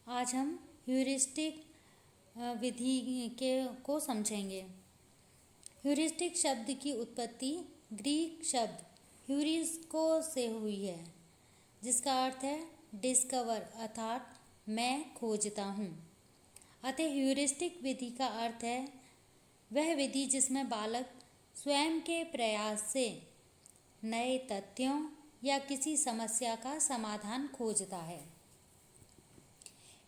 आज हम ह्यूरिस्टिक विधि को समझेंगे। ह्यूरिस्टिक शब्द की उत्पत्ति ग्रीक शब्द ह्यूरिस्को से हुई है, जिसका अर्थ है डिस्कवर अर्थात मैं खोजता हूँ। अतः ह्यूरिस्टिक विधि का अर्थ है वह विधि जिसमें बालक स्वयं के प्रयास से नए तथ्यों या किसी समस्या का समाधान खोजता है।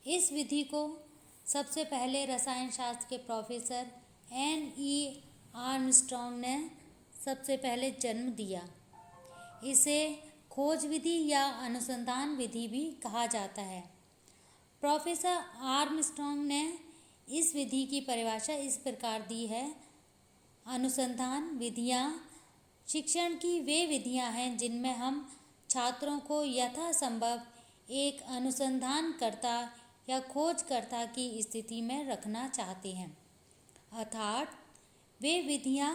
इस विधि को सबसे पहले रसायन शास्त्र के प्रोफेसर N.E. आर्मस्ट्रॉन्ग ने सबसे पहले जन्म दिया। इसे खोज विधि या अनुसंधान विधि भी कहा जाता है। प्रोफेसर आर्मस्ट्रॉन्ग ने इस विधि की परिभाषा इस प्रकार दी है: अनुसंधान विधियाँ शिक्षण की वे विधियाँ हैं जिनमें हम छात्रों को यथासंभव एक अनुसंधानकर्ता या खोजकर्ता की स्थिति में रखना चाहते हैं, अर्थात वे विधियाँ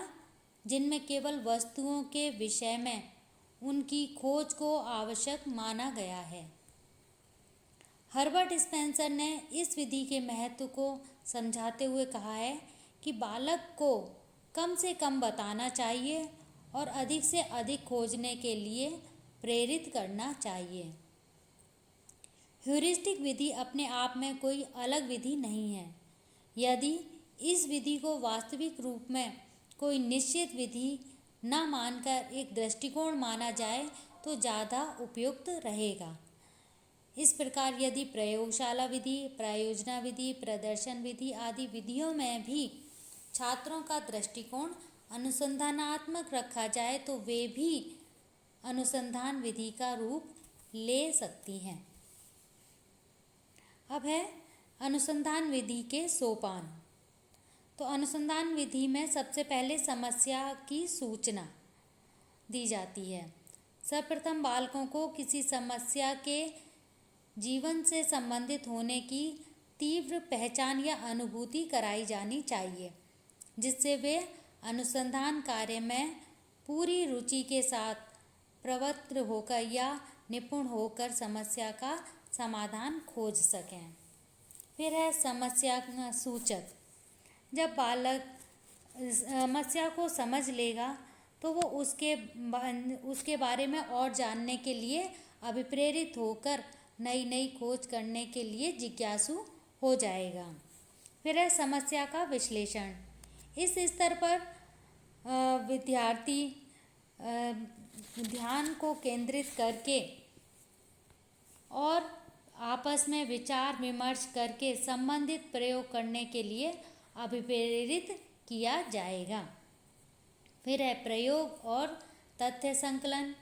जिनमें केवल वस्तुओं के विषय में उनकी खोज को आवश्यक माना गया है। हर्बर्ट स्पेंसर ने इस विधि के महत्व को समझाते हुए कहा है कि बालक को कम से कम बताना चाहिए और अधिक से अधिक खोजने के लिए प्रेरित करना चाहिए। ह्यूरिस्टिक विधि अपने आप में कोई अलग विधि नहीं है। यदि इस विधि को वास्तविक रूप में कोई निश्चित विधि न मानकर एक दृष्टिकोण माना जाए तो ज़्यादा उपयुक्त रहेगा। इस प्रकार यदि प्रयोगशाला विधि, प्रयोजना विधि, प्रदर्शन विधि आदि विधियों में भी छात्रों का दृष्टिकोण अनुसंधानात्मक रखा जाए तो वे भी अनुसंधान विधि का रूप ले सकती हैं। अब है अनुसंधान विधि के सोपान। तो अनुसंधान विधि में सबसे पहले समस्या की सूचना दी जाती है। सर्वप्रथम बालकों को किसी समस्या के जीवन से संबंधित होने की तीव्र पहचान या अनुभूति कराई जानी चाहिए, जिससे वे अनुसंधान कार्य में पूरी रुचि के साथ प्रवृत्त होकर या निपुण होकर समस्या का समाधान खोज सकें। फिर है समस्या सूचक। जब बालक समस्या को समझ लेगा तो वो उसके बारे में और जानने के लिए अभिप्रेरित होकर नई नई खोज करने के लिए जिज्ञासु हो जाएगा। फिर है समस्या का विश्लेषण। इस स्तर पर विद्यार्थी ध्यान को केंद्रित करके और आपस में विचार विमर्श करके संबंधित प्रयोग करने के लिए अभिप्रेरित किया जाएगा। फिर है प्रयोग और तथ्य संकलन,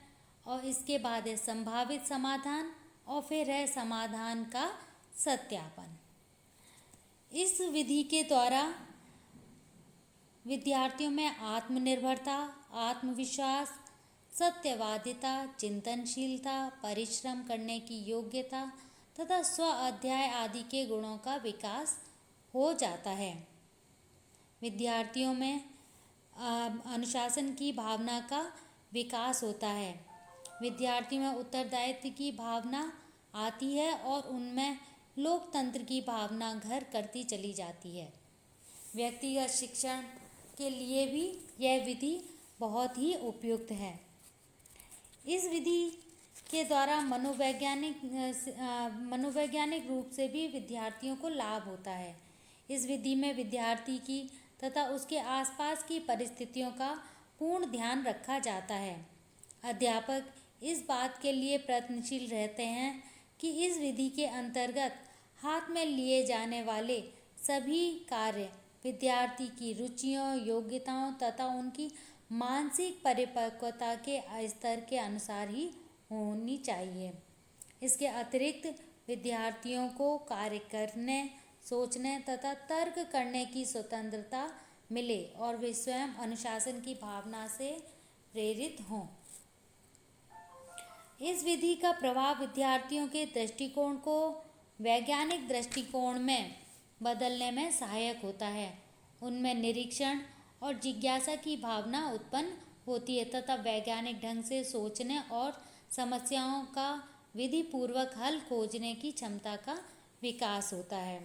और इसके बाद है संभावित समाधान, और फिर है समाधान का सत्यापन। इस विधि के द्वारा विद्यार्थियों में आत्मनिर्भरता, आत्मविश्वास, सत्यवादिता, चिंतनशीलता, परिश्रम करने की योग्यता तथा स्व अध्याय आदि के गुणों का विकास हो जाता है। विद्यार्थियों में अनुशासन की भावना का विकास होता है। विद्यार्थियों में उत्तरदायित्व की भावना आती है और उनमें लोकतंत्र की भावना घर करती चली जाती है। व्यक्तिगत शिक्षण के लिए भी यह विधि बहुत ही उपयुक्त है। इस विधि के द्वारा मनोवैज्ञानिक रूप से भी विद्यार्थियों को लाभ होता है। इस विधि में विद्यार्थी की तथा उसके आसपास की परिस्थितियों का पूर्ण ध्यान रखा जाता है। अध्यापक इस बात के लिए प्रयत्नशील रहते हैं कि इस विधि के अंतर्गत हाथ में लिए जाने वाले सभी कार्य विद्यार्थी की रुचियों, योग्यताओं तथा उनकी मानसिक परिपक्वता के स्तर के अनुसार ही होनी चाहिए। इसके अतिरिक्त विद्यार्थियों को कार्य करने, सोचने तथा तर्क करने की स्वतंत्रता मिले और वे स्वयं अनुशासन की भावना से प्रेरित हों। इस विधि का प्रभाव विद्यार्थियों के दृष्टिकोण को वैज्ञानिक दृष्टिकोण में बदलने में सहायक होता है। उनमें निरीक्षण और जिज्ञासा की भावना उत्पन्न होती है तथा वैज्ञानिक ढंग से सोचने और समस्याओं का विधि पूर्वक हल खोजने की क्षमता का विकास होता है।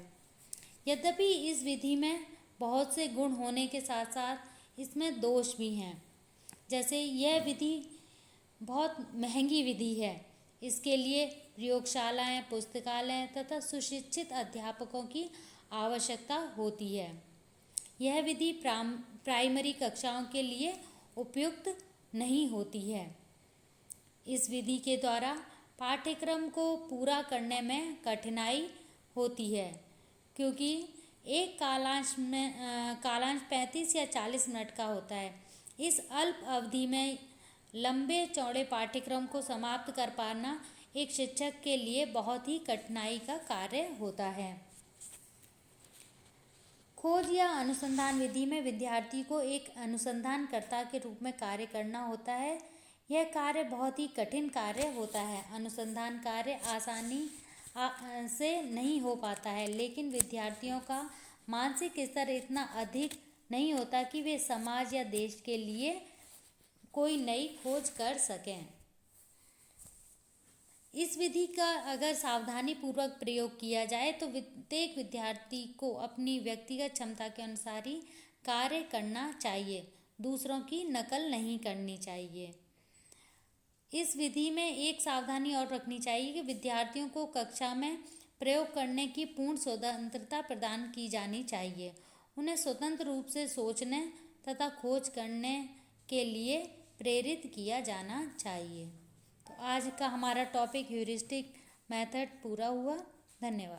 यद्यपि इस विधि में बहुत से गुण होने के साथ साथ इसमें दोष भी हैं। जैसे यह विधि बहुत महंगी विधि है। इसके लिए प्रयोगशालाएं, पुस्तकालय तथा सुशिक्षित अध्यापकों की आवश्यकता होती है। यह विधि प्राइमरी कक्षाओं के लिए उपयुक्त नहीं होती है। इस विधि के द्वारा पाठ्यक्रम को पूरा करने में कठिनाई होती है, क्योंकि एक कालांश 35 या 40 मिनट का होता है। इस अल्प अवधि में लंबे चौड़े पाठ्यक्रम को समाप्त कर पाना एक शिक्षक के लिए बहुत ही कठिनाई का कार्य होता है। खोज या अनुसंधान विधि में विद्यार्थी को एक अनुसंधानकर्ता के रूप में कार्य करना होता है। यह कार्य बहुत ही कठिन कार्य होता है। अनुसंधान कार्य आसानी से नहीं हो पाता है, लेकिन विद्यार्थियों का मानसिक स्तर इतना अधिक नहीं होता कि वे समाज या देश के लिए कोई नई खोज कर सकें। इस विधि का अगर सावधानी पूर्वक प्रयोग किया जाए तो प्रत्येक विद्यार्थी को अपनी व्यक्तिगत क्षमता के अनुसार ही कार्य करना चाहिए, दूसरों की नकल नहीं करनी चाहिए। इस विधि में एक सावधानी और रखनी चाहिए कि विद्यार्थियों को कक्षा में प्रयोग करने की पूर्ण स्वतंत्रता प्रदान की जानी चाहिए। उन्हें स्वतंत्र रूप से सोचने तथा खोज करने के लिए प्रेरित किया जाना चाहिए। तो आज का हमारा टॉपिक ह्यूरिस्टिक मेथड पूरा हुआ। धन्यवाद।